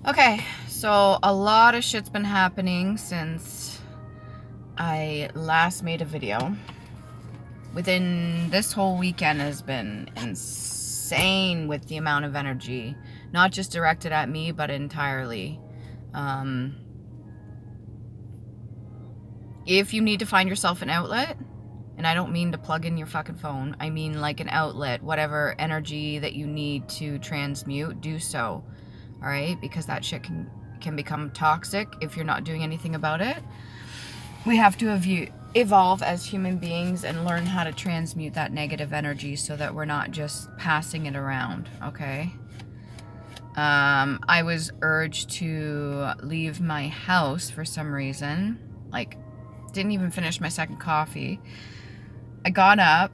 Okay, so a lot of shit's been happening since I last made a video. Within this whole weekend has been insane with the amount of energy, not just directed at me, but entirely. If you need to find yourself an outlet, and I don't mean to plug in your fucking phone, I mean like an outlet, whatever energy that you need to transmute, do so. All right, because that shit can become toxic if you're not doing anything about it. We have to evolve as human beings and learn how to transmute that negative energy so that we're not just passing it around, okay? I was urged to leave my house for some reason. Like, didn't even finish my second coffee. I got up,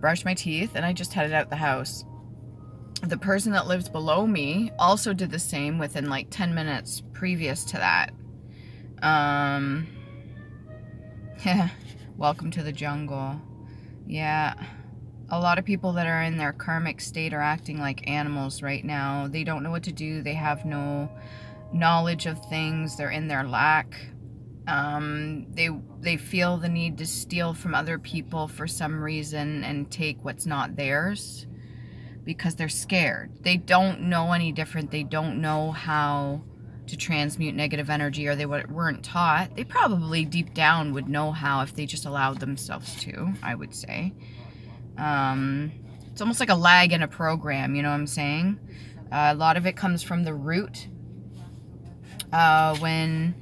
brushed my teeth, and I just headed out the house. The person that lives below me also did the same within like 10 minutes previous to that. Welcome to the jungle. Yeah. A lot of people that are in their karmic state are acting like animals right now. They don't know what to do. They have no knowledge of things. They're in their lack. They feel the need to steal from other people for some reason and take what's not theirs because they're scared. They don't know any different. They don't know how to transmute negative energy, or they weren't taught. They probably deep down would know how if they just allowed themselves to, I would say. It's almost like a lag in a program, you know what I'm saying? A lot of it comes from the root. When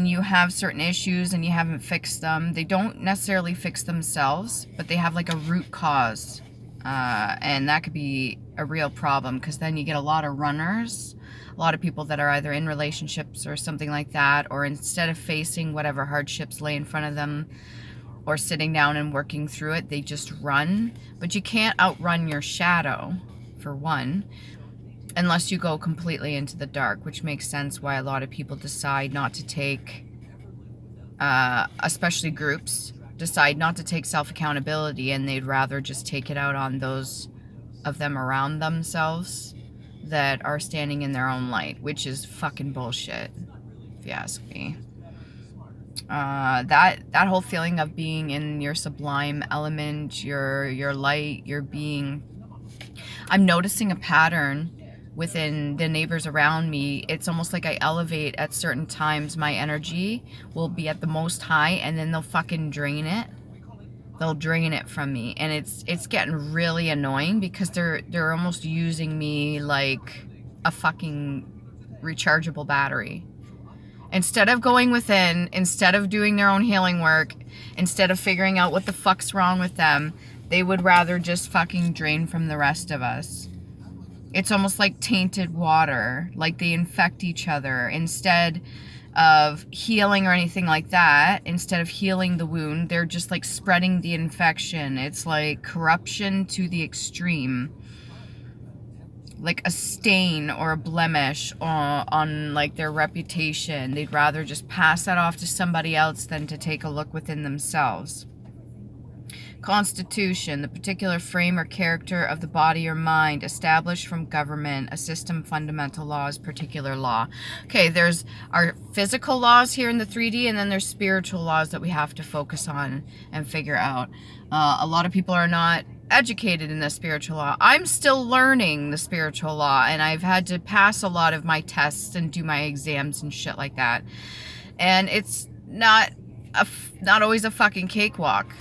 you have certain issues and you haven't fixed them, they don't necessarily fix themselves, but they have like a root cause. And that could be a real problem, because then you get a lot of runners, a lot of people that are either in relationships or something like that, or instead of facing whatever hardships lay in front of them or sitting down and working through it, they just run. But you can't outrun your shadow, for one, unless you go completely into the dark, which makes sense why a lot of people decide not to take, especially groups, decide not to take self-accountability, and they'd rather just take it out on those of them around themselves that are standing in their own light, which is fucking bullshit, if you ask me. That whole feeling of being in your sublime element, your light, your being, I'm noticing a pattern within the neighbors around me. It's almost like I elevate at certain times. My energy will be at the most high, and then they'll fucking drain it. They'll drain it from me, and it's getting really annoying because they're almost using me like a fucking rechargeable battery. Instead of going within, instead of doing their own healing work, instead of figuring out what the fuck's wrong with them, they would rather just fucking drain from the rest of us. It's almost like tainted water, like they infect each other. Instead of healing or anything like that, instead of healing the wound, they're just like spreading the infection. It's like corruption to the extreme. Like a stain or a blemish on like their reputation. They'd rather just pass that off to somebody else than to take a look within themselves. Constitution, the particular frame or character of the body or mind, established from government, a system, fundamental laws, particular law. Okay, there's our physical laws here in the 3D, and then there's spiritual laws that we have to focus on and figure out. A lot of people are not educated in the spiritual law. I'm still learning the spiritual law, and I've had to pass a lot of my tests and do my exams and shit like that. And it's not always a fucking cakewalk.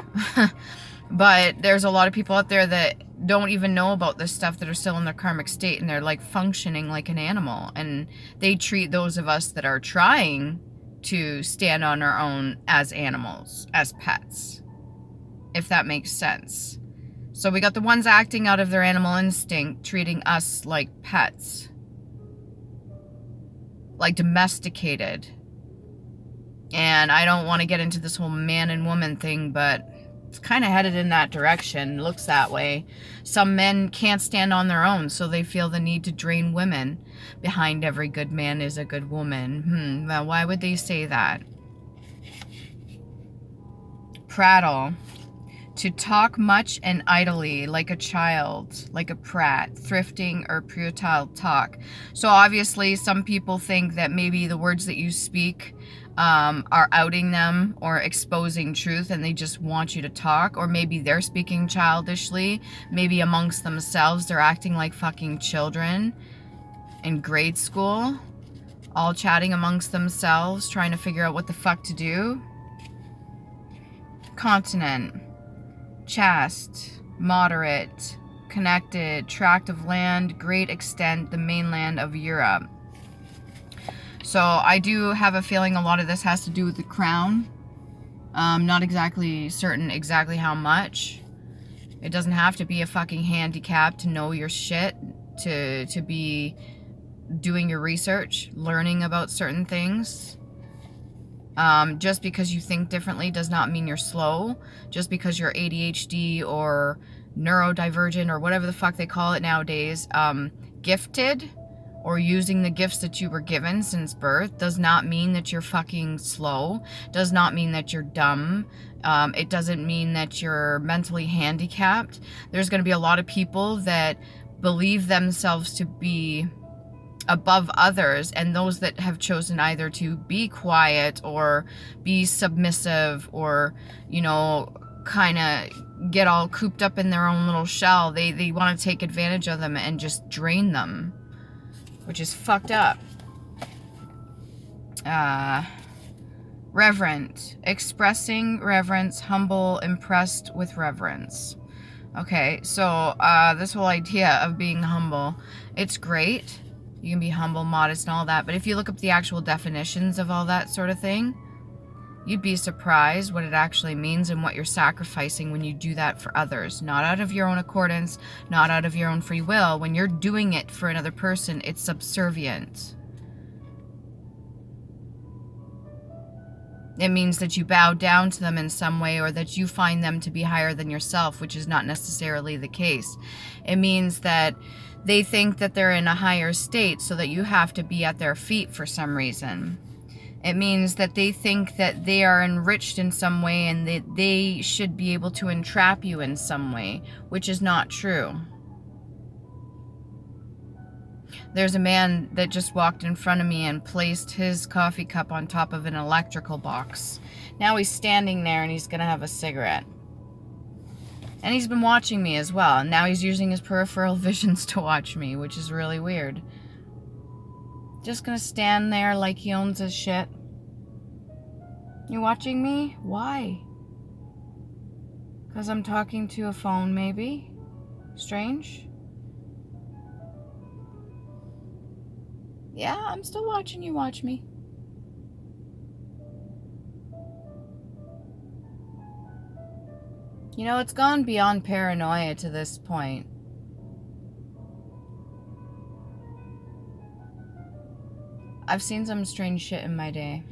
But there's a lot of people out there that don't even know about this stuff, that are still in their karmic state, and they're like functioning like an animal, and they treat those of us that are trying to stand on our own as animals, as pets, if that makes sense. So we got the ones acting out of their animal instinct, treating us like pets, like domesticated. And I don't want to get into this whole man and woman thing, but it's kind of headed in that direction. Looks that way. Some men can't stand on their own, so they feel the need to drain women. Behind every good man is a good woman. Well, why would they say that? Prattle. To talk much and idly, like a child, like a prat, thrifting or futile talk. So obviously some people think that maybe the words that you speak are outing them or exposing truth, and they just want you to talk. Or maybe they're speaking childishly. Maybe amongst themselves they're acting like fucking children in grade school, all chatting amongst themselves, trying to figure out what the fuck to do. Continent. Chaste, moderate, connected, tract of land, great extent, the mainland of Europe. So I do have a feeling a lot of this has to do with the crown. Not exactly certain exactly how much. It doesn't have to be a fucking handicap to know your shit, to be doing your research, learning about certain things. Just because you think differently does not mean you're slow. Just because you're ADHD or neurodivergent or whatever the fuck they call it nowadays, gifted or using the gifts that you were given since birth does not mean that you're fucking slow. Does not mean that you're dumb. It doesn't mean that you're mentally handicapped. There's going to be a lot of people that believe themselves to be above others, and those that have chosen either to be quiet or be submissive or, you know, kind of get all cooped up in their own little shell, they want to take advantage of them and just drain them, which is fucked up. Reverent, expressing reverence, humble, impressed with reverence. Okay, so this whole idea of being humble, it's great. You can be humble, modest, and all that. But if you look up the actual definitions of all that sort of thing, you'd be surprised what it actually means and what you're sacrificing when you do that for others. Not out of your own accordance, not out of your own free will. When you're doing it for another person, it's subservient. It means that you bow down to them in some way, or that you find them to be higher than yourself, which is not necessarily the case. It means that they think that they're in a higher state, so that you have to be at their feet for some reason. It means that they think that they are enriched in some way and that they should be able to entrap you in some way, which is not true. There's a man that just walked in front of me and placed his coffee cup on top of an electrical box. Now he's standing there and he's gonna have a cigarette. And he's been watching me as well. And now he's using his peripheral visions to watch me, which is really weird. Just gonna stand there like he owns his shit. You watching me? Why? Because I'm talking to a phone, maybe? Strange? Yeah, I'm still watching you watch me. You know, it's gone beyond paranoia to this point. I've seen some strange shit in my day.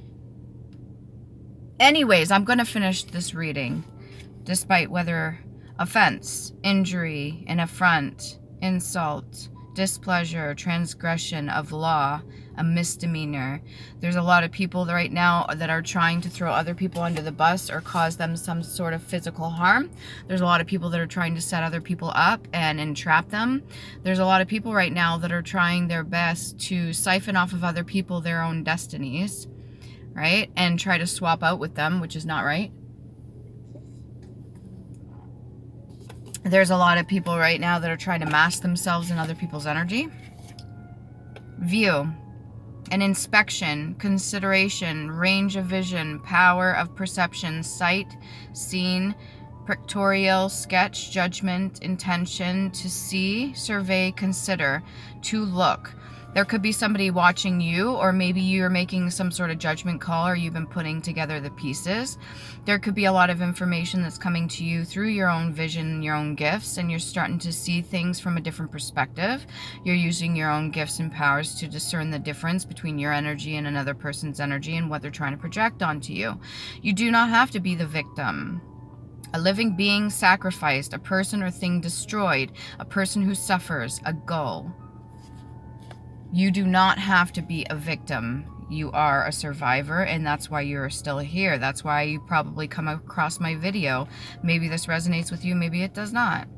Anyways, I'm going to finish this reading. Despite whether offense, injury, an affront, insult, displeasure, transgression of law, a misdemeanor. There's a lot of people right now that are trying to throw other people under the bus or cause them some sort of physical harm. There's a lot of people that are trying to set other people up and entrap them. There's a lot of people right now that are trying their best to siphon off of other people their own destinies, right? And try to swap out with them, which is not right. There's a lot of people right now that are trying to mask themselves in other people's energy. View. An inspection, consideration, range of vision, power of perception, sight, scene, pictorial, sketch, judgment, intention, to see, survey, consider, to look. There could be somebody watching you, or maybe you're making some sort of judgment call, or you've been putting together the pieces. There could be a lot of information that's coming to you through your own vision, your own gifts, and you're starting to see things from a different perspective. You're using your own gifts and powers to discern the difference between your energy and another person's energy and what they're trying to project onto you. You do not have to be the victim. A living being sacrificed, a person or thing destroyed, a person who suffers, a goal. You do not have to be a victim. you are a survivor, and that's why you're still here. That's why you probably come across my video. Maybe this resonates with you, maybe it does not.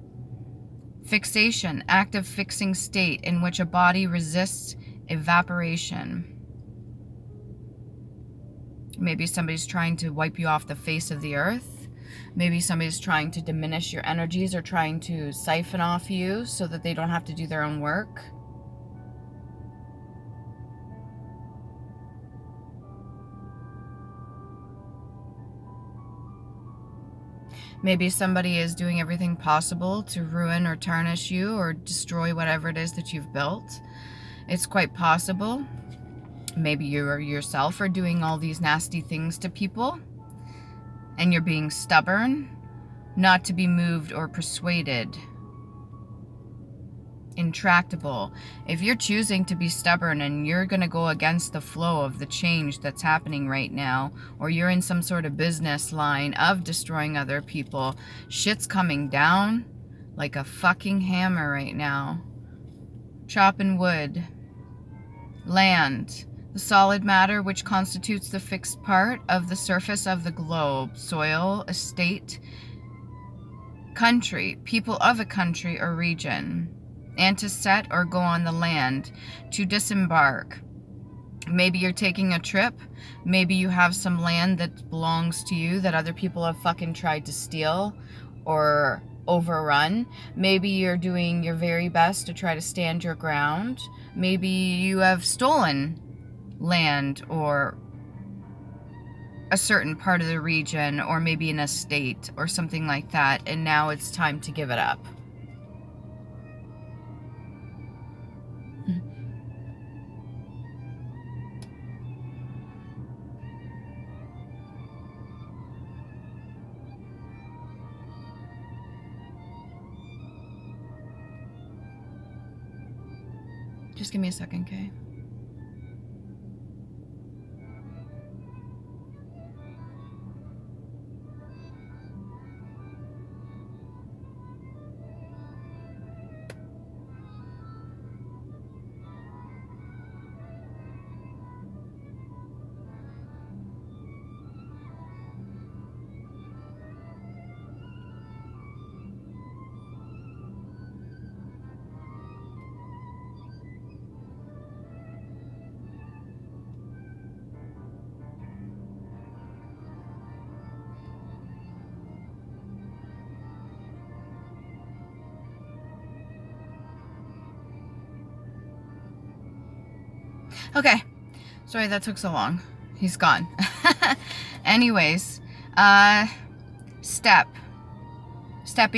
Fixation, active fixing state in which a body resists evaporation. Maybe somebody's trying to wipe you off the face of the earth. Maybe somebody's trying to diminish your energies or trying to siphon off you so that they don't have to do their own work. Maybe somebody is doing everything possible to ruin or tarnish you or destroy whatever it is that you've built. It's quite possible. Maybe you yourself are doing all these nasty things to people and you're being stubborn, not to be moved or persuaded. Intractable. If you're choosing to be stubborn and you're going to go against the flow of the change that's happening right now, or you're in some sort of business line of destroying other people, shit's coming down like a fucking hammer right now. Chopping wood. Land. The solid matter which constitutes the fixed part of the surface of the globe. Soil, estate, country, people of a country or region. And to set or go on the land, to disembark. Maybe you're taking a trip. Maybe you have some land that belongs to you that other people have fucking tried to steal or overrun. Maybe you're doing your very best to try to stand your ground. Maybe you have stolen land or a certain part of the region, or maybe an estate or something like that, and now it's time to give it up. Just give me a second, okay? Okay, sorry that took so long. He's gone. Anyways, stepping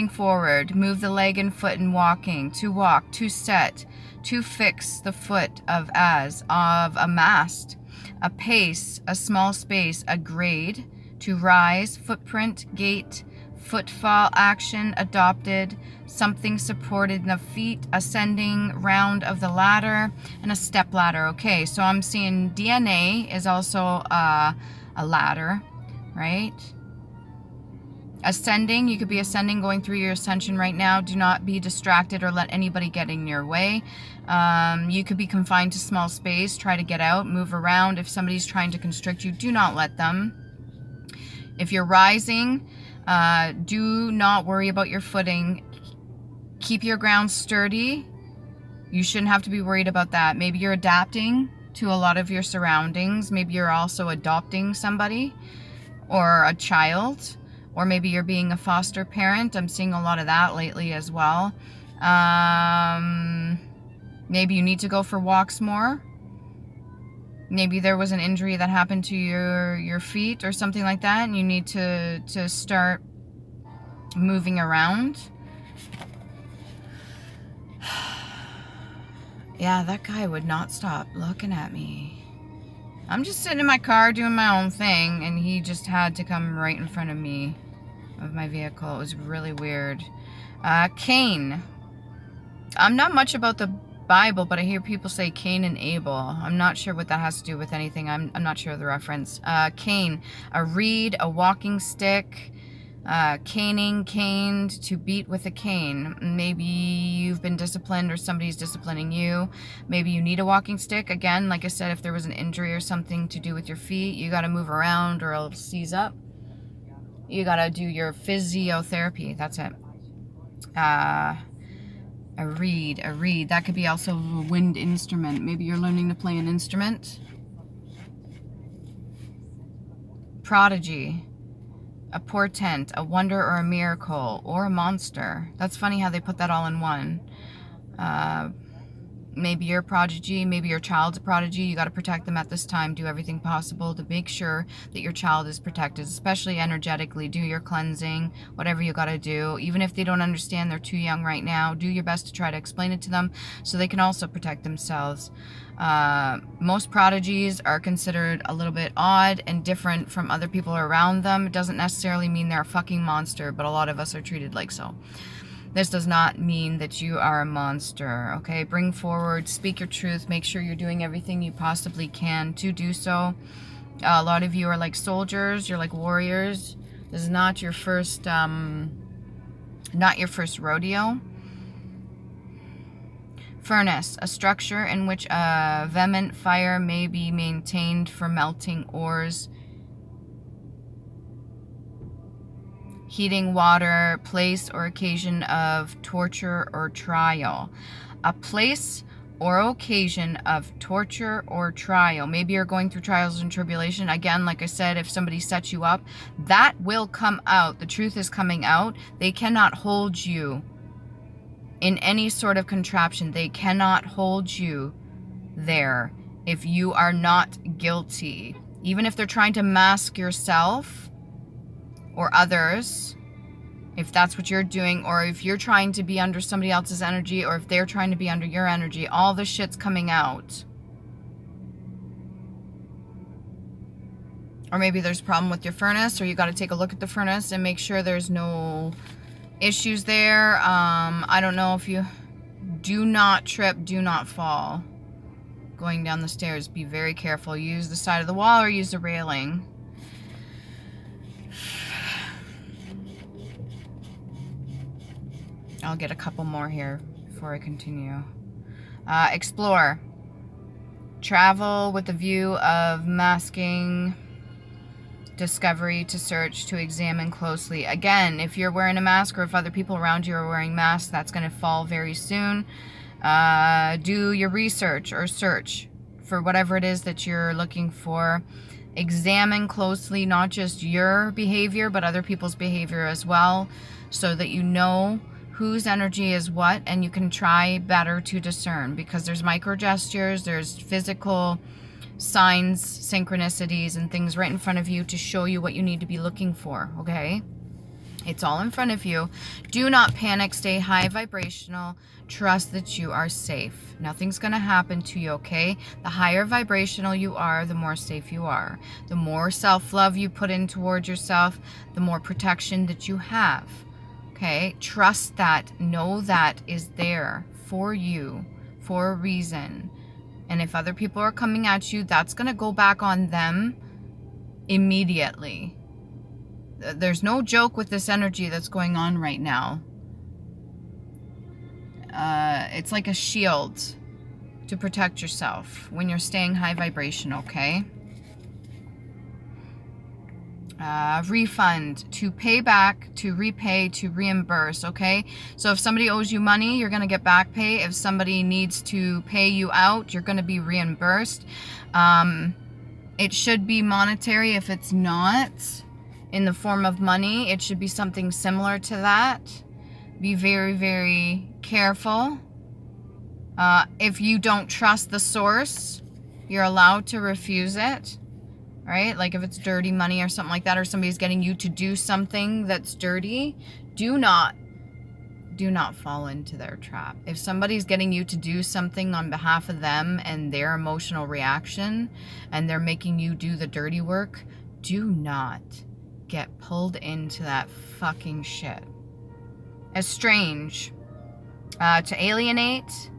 forward, move the leg and foot in walking, to walk, to set, to fix the foot of a mast, a pace, a small space, a grade, to rise, footprint, gait, footfall, action, adopted, something supported in the feet, ascending round of the ladder, and a step ladder. Okay, so I'm seeing DNA is also a ladder, right? Ascending, you could be ascending, going through your ascension right now. Do not be distracted or let anybody get in your way. You could be confined to small space. Try to get out, move around. If somebody's trying to constrict you, do not let them. If you're rising, do not worry about your footing. Keep your ground sturdy. You shouldn't have to be worried about that. Maybe you're adapting to a lot of your surroundings. Maybe you're also adopting somebody or a child, or maybe you're being a foster parent. I'm seeing a lot of that lately as well. Maybe you need to go for walks more. Maybe there was an injury that happened to your feet or something like that, and you need to start moving around. Yeah, that guy would not stop looking at me. I'm just sitting in my car doing my own thing, and he just had to come right in front of me, of my vehicle. It was really weird. Cain. I'm not much about the Bible, but I hear people say Cain and Abel. I'm not sure what that has to do with anything. I'm not sure of the reference. Cain, a reed, a walking stick, Caning, caned, to beat with a cane. Maybe you've been disciplined or somebody's disciplining you. Maybe you need a walking stick. Again, like I said, if there was an injury or something to do with your feet, you got to move around or it'll seize up. You got to do your physiotherapy. That's it. A reed. That could be also a wind instrument. Maybe you're learning to play an instrument. Prodigy. A portent, a wonder or a miracle, or a monster. That's funny how they put that all in one. Maybe you're a prodigy, maybe your child's a prodigy. You got to protect them at this time. Do everything possible to make sure that your child is protected, especially energetically. Do your cleansing, whatever you got to do. Even if they don't understand, they're too young right now, do your best to try to explain it to them so they can also protect themselves. Most prodigies are considered a little bit odd and different from other people around them. It doesn't necessarily mean they're a fucking monster, but a lot of us are treated like so. This does not mean that you are a monster, okay? Bring forward, speak your truth, make sure you're doing everything you possibly can to do so. A lot of you are like soldiers, you're like warriors. This is not your first rodeo. Furnace, a structure in which a vehement fire may be maintained for melting ores, heating water, place or occasion of torture or trial. A place or occasion of torture or trial. Maybe you're going through trials and tribulation. Again, like I said, if somebody sets you up, that will come out. The truth is coming out. They cannot hold you in any sort of contraption. They cannot hold you there if you are not guilty. Even if they're trying to mask yourself or others, if that's what you're doing, or if you're trying to be under somebody else's energy, or if they're trying to be under your energy, all this shit's coming out. Or maybe there's a problem with your furnace, or you got to take a look at the furnace and make sure there's no issues there. I don't know if you... Do not trip, do not fall. Going down the stairs, be very careful. Use the side of the wall or use the railing. I'll get a couple more here before I continue. Explore. Travel with the view of masking, discovery, to search, to examine closely. Again, if you're wearing a mask or if other people around you are wearing masks, that's going to fall very soon. Do your research or search for whatever it is that you're looking for. Examine closely not just your behavior, but other people's behavior as well, so that you know whose energy is what, and you can try better to discern, because there's micro gestures, there's physical signs, synchronicities, and things right in front of you to show you what you need to be looking for, okay? It's all in front of you. Do not panic, stay high vibrational, trust that you are safe. Nothing's gonna happen to you, okay? The higher vibrational you are, the more safe you are. The more self-love you put in towards yourself, the more protection that you have. Okay, trust that, know that is there for you for a reason. And if other people are coming at you, that's going to go back on them immediately. There's no joke with this energy that's going on right now. It's like a shield to protect yourself when you're staying high vibration, okay? Refund, to pay back, to repay, to reimburse, okay? So if somebody owes you money, you're going to get back pay. If somebody needs to pay you out, you're going to be reimbursed. It should be monetary. If it's not in the form of money, it should be something similar to that. Be very, very careful. If you don't trust the source, you're allowed to refuse it. Right? Like if it's dirty money or something like that, or somebody's getting you to do something that's dirty, do not fall into their trap. If somebody's getting you to do something on behalf of them and their emotional reaction, and they're making you do the dirty work, do not get pulled into that fucking shit. Estrange, to alienate,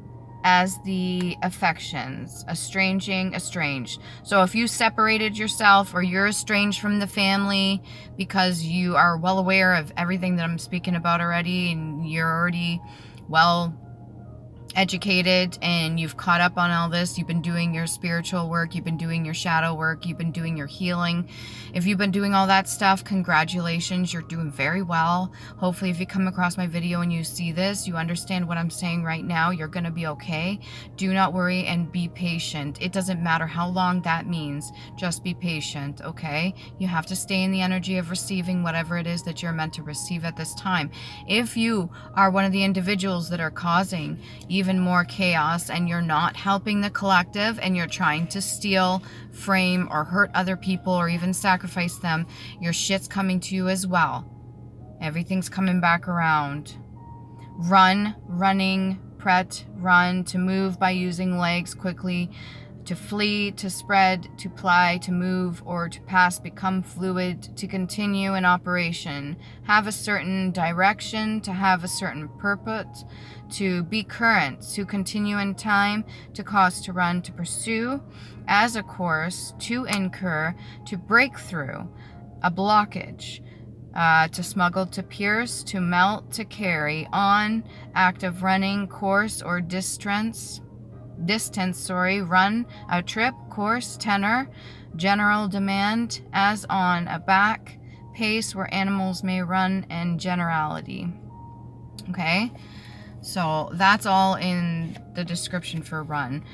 as the affections. Estranging, estranged. So if you separated yourself or you're estranged from the family because you are well aware of everything that I'm speaking about already, and you're already well educated and you've caught up on all this, you've been doing your spiritual work, you've been doing your shadow work, you've been doing your healing. If you've been doing all that stuff, congratulations, you're doing very well. Hopefully if you come across my video and you see this, you understand what I'm saying right now, you're going to be okay. Do not worry and be patient. It doesn't matter how long that means, just be patient, okay? You have to stay in the energy of receiving whatever it is that you're meant to receive at this time. If you are one of the individuals that are causing even more chaos and you're not helping the collective and you're trying to steal, frame, or hurt other people or even sacrifice them, your shit's coming to you as well. Everything's coming back around. Run, running, pret, run, to move by using legs quickly, to flee, to spread, to ply, to move, or to pass, become fluid, to continue in operation, have a certain direction, to have a certain purpose, to be current, to continue in time, to cause, to run, to pursue, as a course, to incur, to break through, a blockage, to smuggle, to pierce, to melt, to carry on, act of running, course or distance, run, a trip, course, tenor, general demand, as on, a back, pace where animals may run, and generality. Okay, so that's all in the description for run.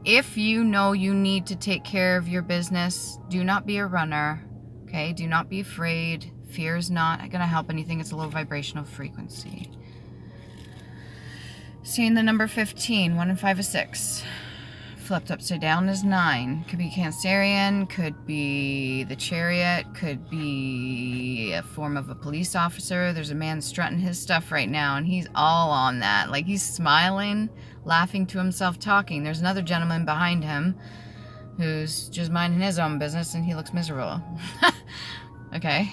If you know you need to take care of your business, do not be a runner. Okay, do not be afraid. Fear is not going to help anything. It's a low vibrational frequency. Seeing the number 15, 1 and 5 is 6. Flipped upside down is 9. Could be Cancerian, could be the Chariot, could be a form of a police officer. There's a man strutting his stuff right now, and he's all on that. Like, he's smiling, laughing to himself, talking. There's another gentleman behind him who's just minding his own business, and he looks miserable. Okay.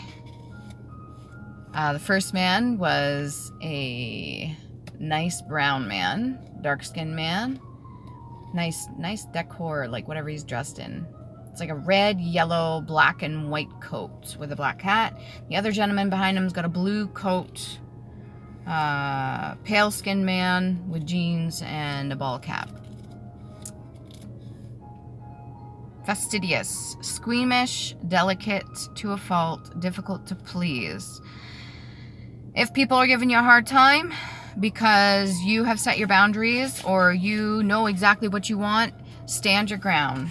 The first man was a nice brown man, dark-skinned man. Nice decor, like whatever he's dressed in. It's like a red, yellow, black, and white coat with a black hat. The other gentleman behind him's got a blue coat, pale-skinned man with jeans and a ball cap. Fastidious, squeamish, delicate to a fault, difficult to please. If people are giving you a hard time because you have set your boundaries or you know exactly what you want, stand your ground.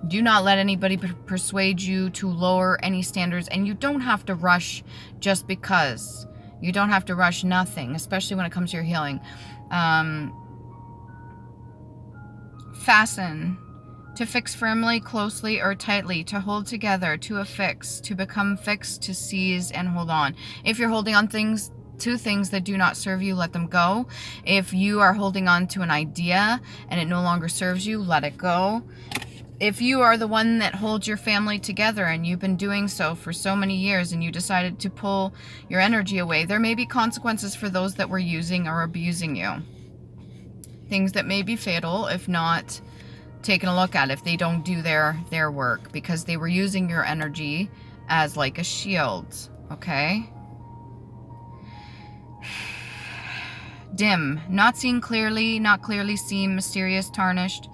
Do not let anybody persuade you to lower any standards, and you don't have to rush just because. You don't have to rush nothing, especially when it comes to your healing. Fasten. To fix firmly, closely, or tightly. To hold together. To affix. To become fixed. To seize and hold on. If you're holding on to things that do not serve you, let them go. If you are holding on to an idea and it no longer serves you, let it go. If you are the one that holds your family together and you've been doing so for so many years and you decided to pull your energy away, there may be consequences for those that were using or abusing you. Things that may be fatal if not taken a look at, if they don't do their work, because they were using your energy as like a shield. Okay? Dim, not seen clearly, not clearly seen, mysterious, tarnished,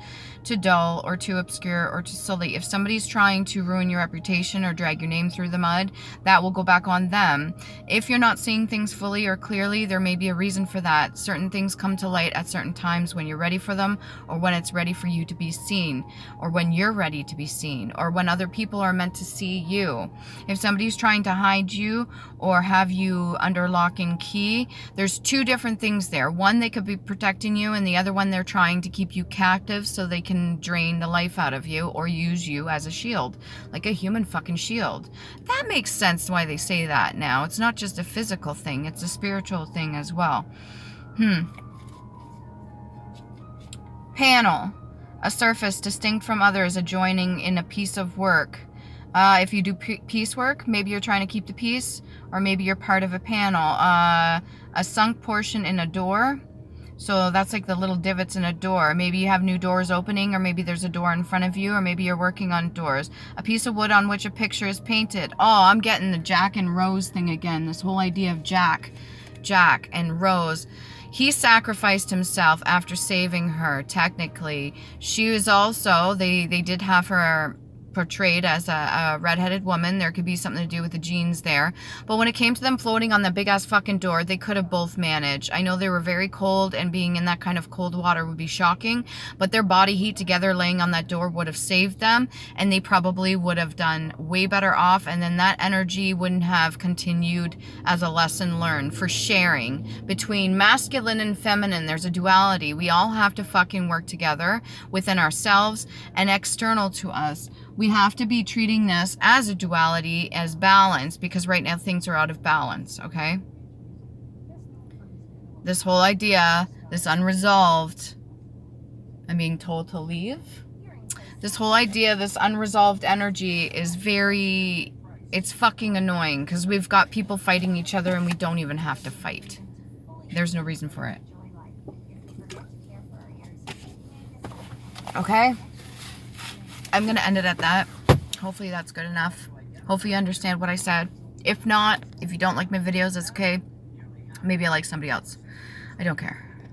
to dull, or too obscure, or too silly. If somebody's trying to ruin your reputation or drag your name through the mud, that will go back on them. If you're not seeing things fully or clearly, there may be a reason for that. Certain things come to light at certain times when you're ready for them, or when it's ready for you to be seen, or when you're ready to be seen, or when other people are meant to see you. If somebody's trying to hide you or have you under lock and key, there's two different things there. One, they could be protecting you, and the other one, they're trying to keep you captive so they can drain the life out of you or use you as a shield, like a human fucking shield. That makes sense why they say that now. It's not just a physical thing, it's a spiritual thing as well. Panel, a surface distinct from others, adjoining in a piece of work. If you do piecework, maybe you're trying to keep the peace, or maybe you're part of a panel. A sunk portion in a door. So that's like the little divots in a door. Maybe you have new doors opening, or maybe there's a door in front of you, or maybe you're working on doors. A piece of wood on which a picture is painted. Oh, I'm getting the Jack and Rose thing again. This whole idea of Jack and Rose. He sacrificed himself after saving her, technically. She was also, they did have her portrayed as a redheaded woman. There could be something to do with the genes there. But when it came to them floating on that big ass fucking door, they could have both managed. I know they were very cold, and being in that kind of cold water would be shocking, but their body heat together laying on that door would have saved them, and they probably would have done way better off, and then that energy wouldn't have continued as a lesson learned for sharing between masculine and feminine. There's a duality. We all have to fucking work together within ourselves and external to us. We have to be treating this as a duality, as balance, because right now things are out of balance, okay? This whole idea, this unresolved, I'm being told to leave. This whole idea, this unresolved energy is very, it's fucking annoying, because we've got people fighting each other and we don't even have to fight. There's no reason for it. Okay? I'm going to end it at that. Hopefully that's good enough. Hopefully you understand what I said. If not, if you don't like my videos, that's okay. Maybe I like somebody else. I don't care.